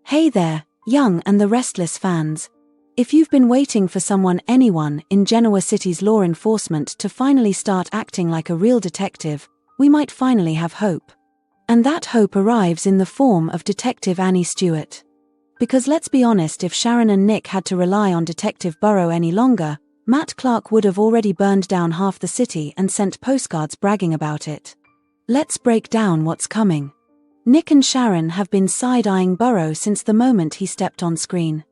Hey there, Young and the Restless fans. If you've been waiting for anyone in Genoa City's law enforcement to finally start acting like a real detective, we might finally have hope. And that hope arrives in the form of Detective Annie Stewart. Because let's be honest, if Sharon and Nick had to rely on Detective Burrow any longer, Matt Clark would have already burned down half the city and sent postcards bragging about it. Let's break down what's coming. Nick and Sharon have been side-eyeing Burrow since the moment he stepped on screen.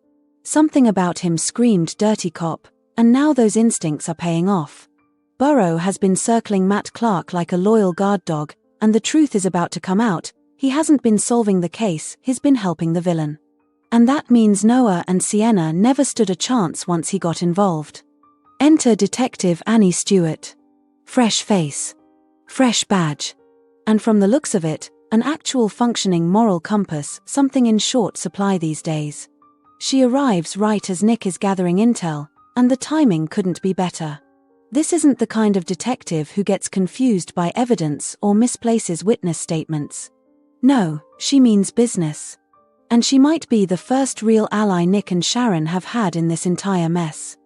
Something about him screamed dirty cop, and now those instincts are paying off. Burrow has been circling Matt Clark like a loyal guard dog, and the truth is about to come out. He hasn't been solving the case, he's been helping the villain. And that means Noah and Sienna never stood a chance once he got involved. Enter Detective Annie Stewart. Fresh face. Fresh badge. And from the looks of it, an actual functioning moral compass, something in short supply these days. She arrives right as Nick is gathering intel, and the timing couldn't be better. This isn't the kind of detective who gets confused by evidence or misplaces witness statements. No, she means business. And she might be the first real ally Nick and Sharon have had in this entire mess.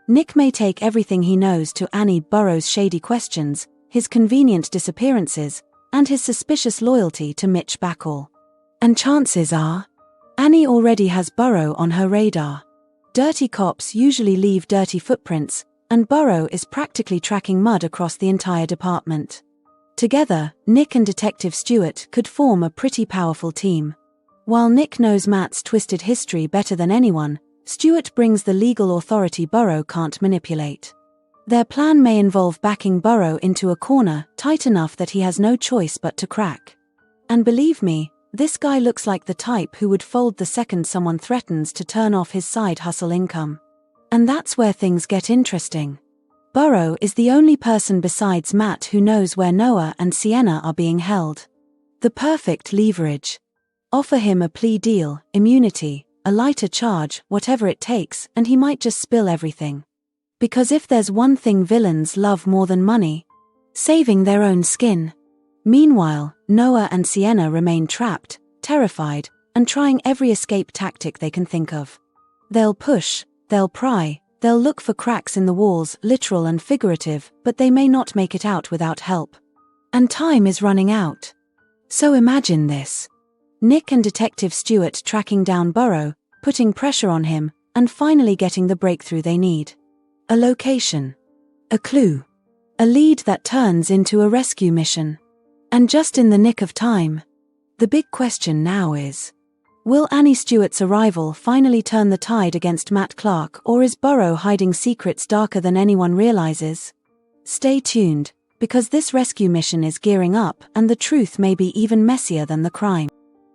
Nick may take everything he knows to Annie Burrow's shady questions, his convenient disappearances, and his suspicious loyalty to Mitch Backall. And chances are, Annie already has Burrow on her radar. Dirty cops usually leave dirty footprints, and Burrow is practically tracking mud across the entire department. Together, Nick and Detective Stewart could form a pretty powerful team. While Nick knows Matt's twisted history better than anyone, Stewart brings the legal authority Burrow can't manipulate. Their plan may involve backing Burrow into a corner tight enough that he has no choice but to crack. And believe me, this guy looks like the type who would fold the second someone threatens to turn off his side hustle income. And that's where things get interesting. Burrow is the only person besides Matt who knows where Noah and Sienna are being held. The perfect leverage. Offer him a plea deal, immunity, a lighter charge, whatever it takes, and he might just spill everything. Because if there's one thing villains love more than money, saving their own skin. Meanwhile, Noah and Sienna remain trapped, terrified, and trying every escape tactic they can think of. They'll push, they'll pry, they'll look for cracks in the walls, literal and figurative, but they may not make it out without help. And time is running out. So imagine this. Nick and Detective Stewart tracking down Burrow, putting pressure on him, and finally getting the breakthrough they need. A location. A clue. A lead that turns into a rescue mission. And just in the nick of time. The big question now is, will Annie Stewart's arrival finally turn the tide against Matt Clark, or is Burrow hiding secrets darker than anyone realizes? Stay tuned, because this rescue mission is gearing up and the truth may be even messier than the crime.